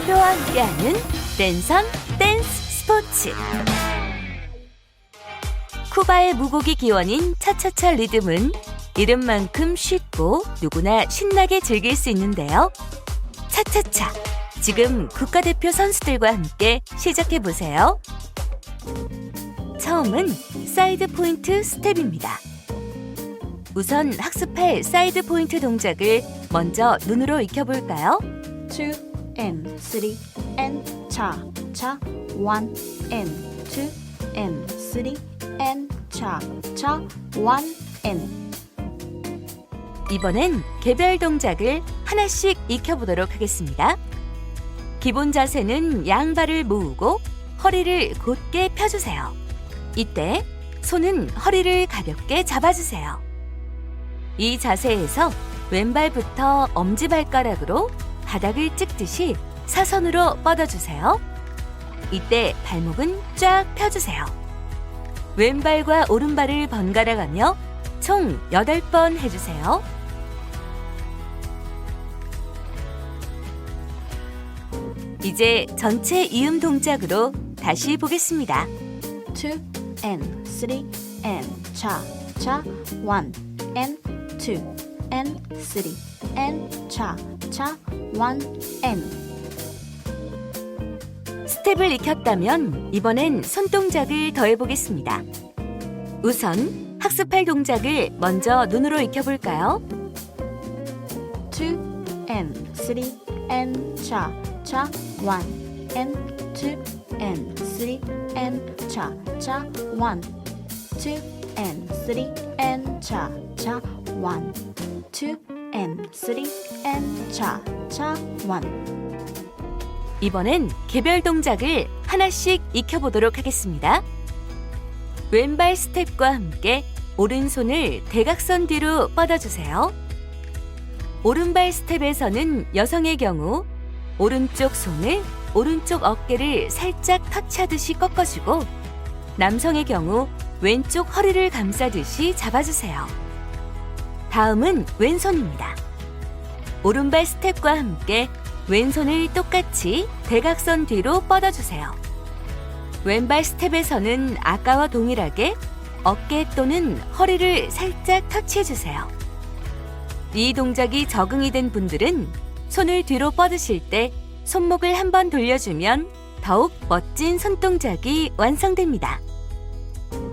대표와 함께하는 댄선 댄스 스포츠. 쿠바의 무곡이 기원인 차차차 리듬은 이름만큼 쉽고 누구나 신나게 즐길 수 있는데요. 차차차, 지금 국가대표 선수들과 함께 시작해보세요. 처음은 사이드 포인트 스텝입니다. 우선 학습할 사이드 포인트 동작을 먼저 눈으로 익혀볼까요? 2 and 3 and cha cha 1 and 2 and 3 and cha cha 1 and. 이번엔 개별 동작을 하나씩 익혀보도록 하겠습니다. 기본 자세는 양발을 모으고 허리를 곧게 펴주세요. 이때 손은 허리를 가볍게 잡아주세요. 이 자세에서 왼발부터 엄지발가락으로 바닥을 찍듯이 사선으로 뻗어주세요. 이때 발목은 쫙 펴주세요. 왼발과 오른발을 번갈아 가며 총 8번 해주세요. 이제 전체 이음 동작으로 다시 보겠습니다. 2 and 3 and cha cha 1 and 2 and 3 and cha cha 1 and. 스텝을 익혔다면 이번엔 손동작을 더해보겠습니다. 우선 학습할 동작을 먼저 눈으로 익혀볼까요? 2 and 3 and cha cha 1 and 2 and 3 and cha cha 1 2 and 3 and cha cha 1 2 and 3 and cha cha 1. 이번엔 개별 동작을 하나씩 익혀보도록 하겠습니다. 왼발 스텝과 함께 오른손을 대각선 뒤로 뻗어주세요. 오른발 스텝에서는 여성의 경우 오른쪽 손을 오른쪽 어깨를 살짝 터치하듯이 꺾어주고, 남성의 경우 왼쪽 허리를 감싸듯이 잡아주세요. 다음은 왼손입니다. 오른발 스텝과 함께 왼손을 똑같이 대각선 뒤로 뻗어주세요. 왼발 스텝에서는 아까와 동일하게 어깨 또는 허리를 살짝 터치해주세요. 이 동작이 적응이 된 분들은 손을 뒤로 뻗으실 때 손목을 한번 돌려주면 더욱 멋진 손동작이 완성됩니다.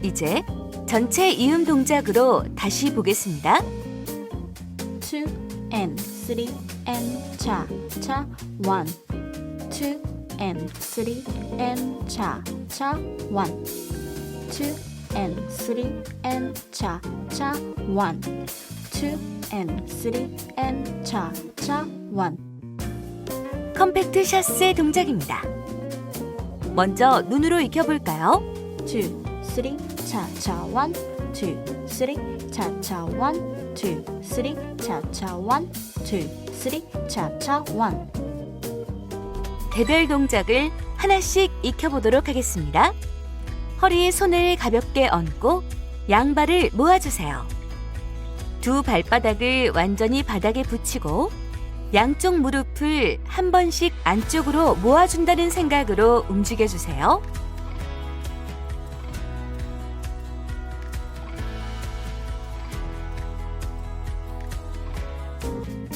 이제 전체 이음 동작으로 다시 보겠습니다. 2 and 3 and cha cha 1 2 and 3 and cha cha 1 2 and 3 and cha cha 1 2 and 3 and cha cha 1. 컴팩트 샷세 동작입니다. 먼저 눈으로 익혀볼까요? 2 3 cha cha 1 2 3 cha cha 1 2 3 cha cha 1 2 3 cha cha 1. 개별 동작을 하나씩 익혀보도록 하겠습니다. 허리에 손을 가볍게 얹고 양발을 모아주세요. 두 발바닥을 완전히 바닥에 붙이고 양쪽 무릎을 한 번씩 안쪽으로 모아준다는 생각으로 움직여주세요.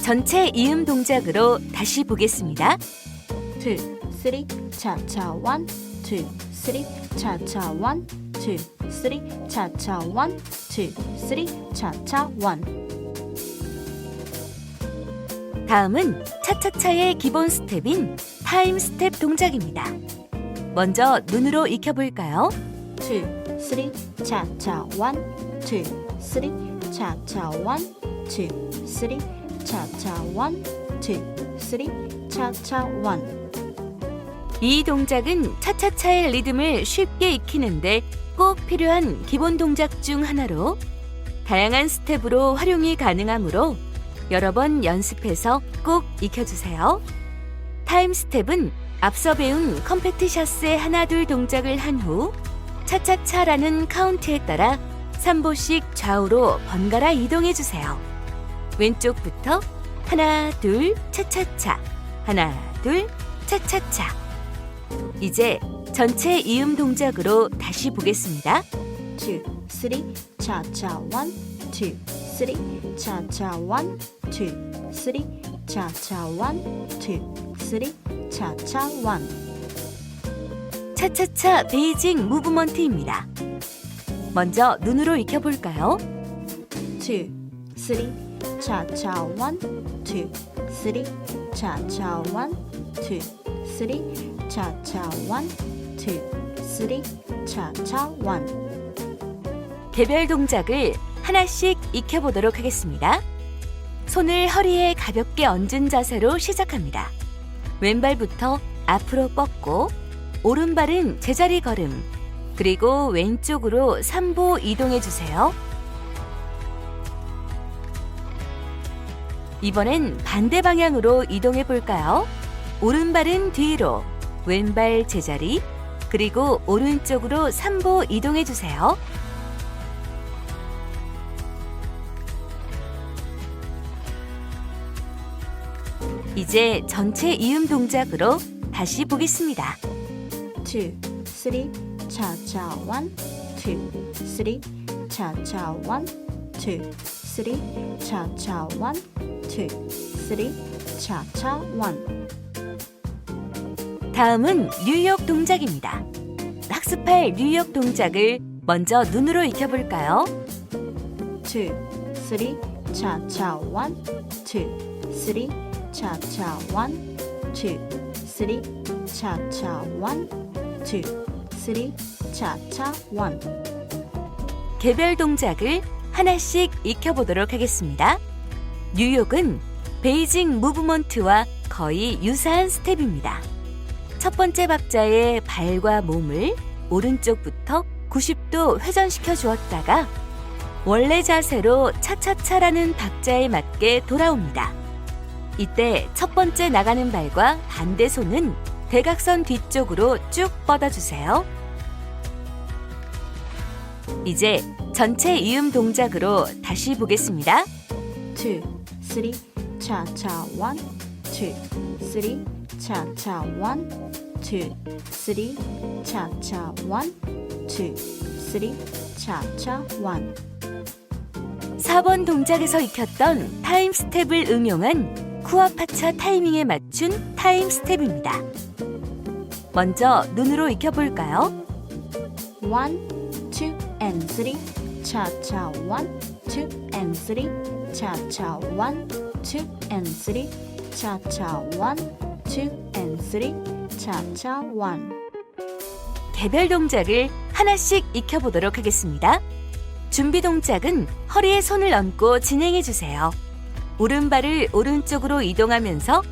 전체 이음 동작으로 다시 보겠습니다. 2 3 cha cha 1 2 3 cha cha 1 2 3 cha cha 1 2 3 cha cha 1. 다음은 차차차의 기본 스텝인 타임 스텝 동작입니다. 먼저 눈으로 익혀볼까요? 2 3 cha cha 1 2 3 cha cha 1 2 3 cha cha 1 2 3 cha cha 1. 이 동작은 차차차의 리듬을 쉽게 익히는데 꼭 필요한 기본 동작 중 하나로 다양한 스텝으로 활용이 가능하므로 여러 번 연습해서 꼭 익혀주세요. 타임 스텝은 앞서 배운 컴팩트 샷스의 하나 둘 동작을 한 후 차차차라는 카운트에 따라 3보씩 좌우로 번갈아 이동해주세요. 왼쪽부터 하나 둘 차차차, 하나 둘 차차차. 이제 전체 이음 동작으로 다시 보겠습니다. 2, 3, cha-cha, 1, 2, 3, cha-cha, 1, 2, 3, cha-cha, 1, 2, 3, cha-cha, 1. 차차차 베이징 무브먼트입니다. 먼저 눈으로 익혀볼까요? 2, 3, cha-cha, 1, 2, 3, cha-cha, 1, 2, 3, cha-cha, 1, 2, 3, cha-cha, 1. 개별 동작을 하나씩 익혀보도록 하겠습니다. 손을 허리에 가볍게 얹은 자세로 시작합니다. 왼발부터 앞으로 뻗고 오른발은 제자리 걸음, 그리고 왼쪽으로 3보 이동해 주세요. 이번엔 반대 방향으로 이동해 볼까요? 오른발은 뒤로, 왼발 제자리, 그리고 오른쪽으로 3보 이동해 주세요. 이제 전체 이음 동작으로 다시 보겠습니다. 2, 3, cha-cha, 1, 2, 3, cha-cha, 1, 2, 3, cha-cha, 1, 2, 3, cha-cha, 1. 다음은 뉴욕 동작입니다. 학습할 뉴욕 동작을 먼저 눈으로 익혀볼까요? 2, 3, cha-cha, 1, 2, 3, cha-cha, 1, 2, 3, cha-cha, 1, 2, 3, cha-cha, 1. 개별 동작을 하나씩 익혀보도록 하겠습니다. 뉴욕은 베이징 무브먼트와 거의 유사한 스텝입니다. 첫 번째 박자의 발과 몸을 오른쪽부터 90도 회전시켜 주었다가 원래 자세로 차차차라는 박자에 맞게 돌아옵니다. 이때 첫 번째 나가는 발과 반대 손은 대각선 뒤쪽으로 쭉 뻗어주세요. 이제 전체 이음 동작으로 다시 보겠습니다. 2, 3, cha-cha, 1, 2, 3, cha-cha, 1, 2, 3, cha-cha, 1, 2, 3, cha-cha, 1. 4번 동작에서 익혔던 타임 스텝을 응용한 쿠아파차 타이밍에 맞춘 타임 스텝입니다. 먼저 눈으로 익혀볼까요? 1, 2, and 3, cha-cha, 1, 2, and 3, cha-cha, 1, 2, and 3, cha-cha, 1, 2, and 3, cha-cha, 1. 개별 동작을 하나씩 익혀보도록 하겠습니다. 준비 동작은 허리에 손을 얹고 진행해 주세요. 오른발을 오른쪽으로 이동하면서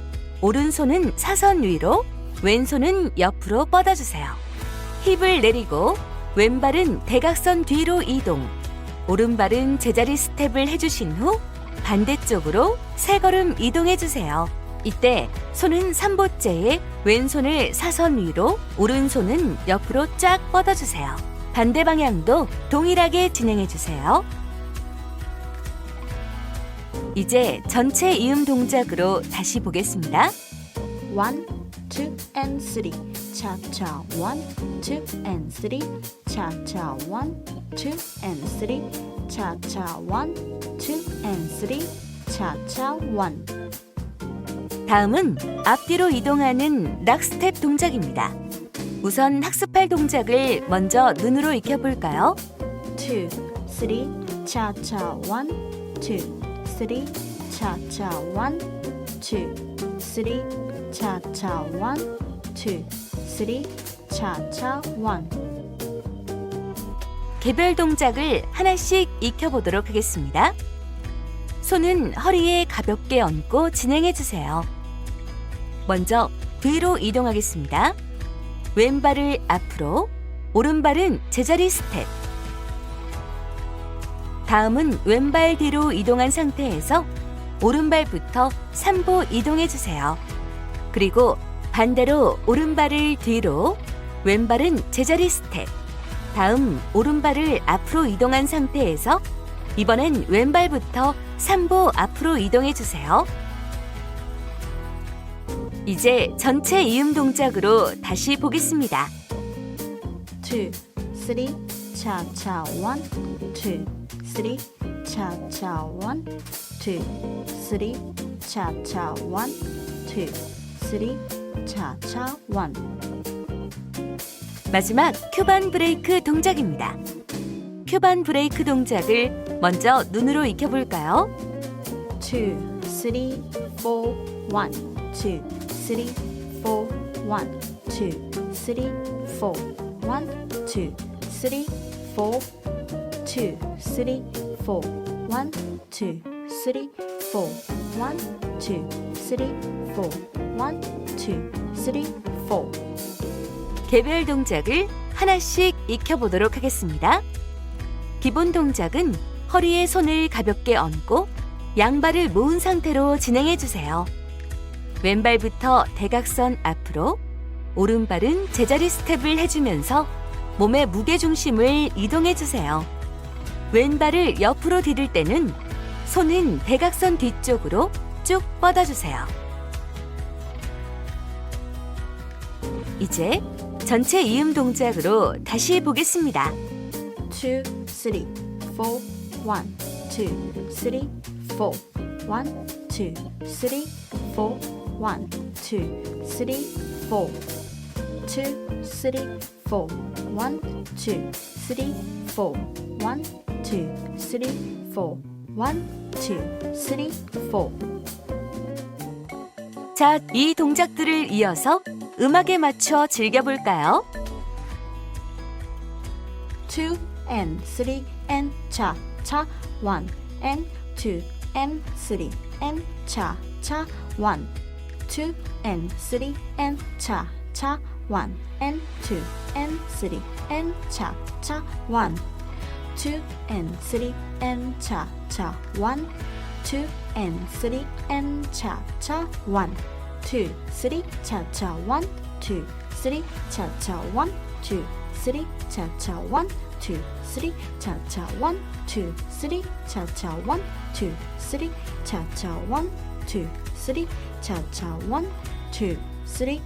오른손은 사선 위로, 왼손은 옆으로 뻗어주세요. 힙을 내리고 왼발은 대각선 뒤로 이동, 오른발은 제자리 스텝을 해주신 후 반대쪽으로 3걸음 이동해 주세요. 이때 손은 3보째에 왼손을 사선 위로, 오른손은 옆으로 쫙 뻗어주세요. 반대 방향도 동일하게 진행해 주세요. 이제 전체 이음 동작으로 다시 보겠습니다. 1, 2, and 3, cha-cha, 1, 2, and 3, cha-cha, 1, 2, and 3, cha-cha, 1, 2, and 3, cha-cha, 1. 다음은 앞뒤로 이동하는 락 스텝 동작입니다. 우선 학습할 동작을 먼저 눈으로 익혀볼까요? 2, 3, cha-cha, 1, 2, 3, cha-cha, 1, 2, 3, cha-cha, 1, 2, 3, cha-cha, 1. 개별 동작을 하나씩 익혀보도록 하겠습니다. 손은 허리에 가볍게 얹고 진행해주세요. 먼저 뒤로 이동하겠습니다. 왼발을 앞으로, 오른발은 제자리 스텝. 다음은 왼발 뒤로 이동한 상태에서 오른발부터 3보 이동해주세요. 그리고 반대로 오른발을 뒤로, 왼발은 제자리 스텝. 다음 오른발을 앞으로 이동한 상태에서 이번엔 왼발부터 3보 앞으로 이동해주세요. 이제 전체 이음 동작으로 다시 보겠습니다. 2, 3, cha-cha, 1, 2, 3, cha-cha, 1, 2, 3, cha-cha, 1, 2, 3, cha-cha, 1. 마지막 큐반 브레이크 동작입니다. 큐반 브레이크 동작을 먼저 눈으로 익혀볼까요? 2, 3, 4, 1, 2, 3, 4, 1, 2, 3, 4, 1, 2, 3, 4, 2, 3, 4, 1, 2, 3, 4, 1, 2, 3, 4, 1, 2, 3, 4. 개별 동작을 하나씩 익혀보도록 하겠습니다. 기본 동작은 허리에 손을 가볍게 얹고 양발을 모은 상태로 진행해주세요. 왼발부터 대각선 앞으로, 오른발은 제자리 스텝을 해주면서 몸의 무게중심을 이동해주세요. 왼발을 옆으로 디딜 때는 손은 대각선 뒤쪽으로 쭉 뻗어주세요. 이제 전체 이음 동작으로 다시 보겠습니다. 2, 3, 4, 1, 2, 3, 4, 1, 2, 3, 4, 1, 2, 3, 4, 2, 3, 4, 1, 2, 3, 4, 1, 2, 3, 4, 1, 2, 3, 4. 자, 이 동작들을 이어서 음악에 맞춰 즐겨볼까요? 2 and 3 and cha cha 1 and 2 and 3 and cha cha 1 2 and 3 and cha cha 1 and 2 and 3 and cha cha 1 2 and 3 and cha cha 1 2 and 3 and cha cha 1 2 3 cha cha 1 2 3 cha cha 1 2 3 cha cha 1 2 3 cha cha 1 2 3 cha cha 1 2 3 cha cha 1 2 3 cha cha 1 2 3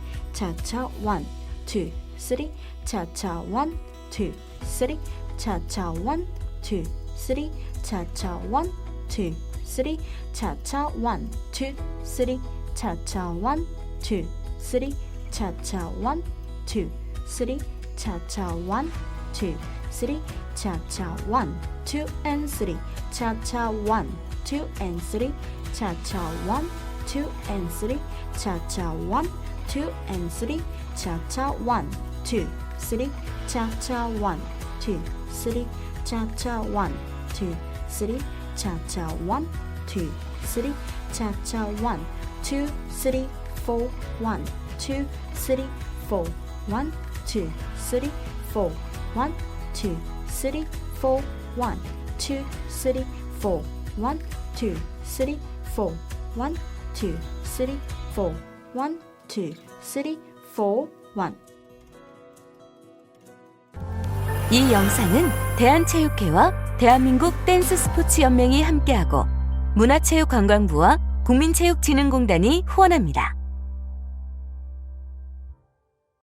cha cha 1 2 3 cha cha 1 2 3 cha cha 1 2 3 cha cha 1 2 3 cha cha 1 2 3 cha cha 1 2 3 cha cha 1 2 3 cha cha 1 2 3 cha cha 1 2 and 3 cha cha 1 2 and 3 cha cha 1 2 and 3 cha cha 1 2 and 3 cha cha 1 2 3 cha cha 1 2 3 cha cha 1 2 3 cha cha 1 2 3 cha cha 1 2 3 4 1 2 3 4 1 2 3 4 1 2 3 4 1 2 3 4 1 2 3 4 1 2 3 4 1 2 3 4 1. 이 영상은 대한체육회와 대한민국 댄스 스포츠 연맹이 함께하고 문화체육관광부와 국민체육진흥공단이 후원합니다.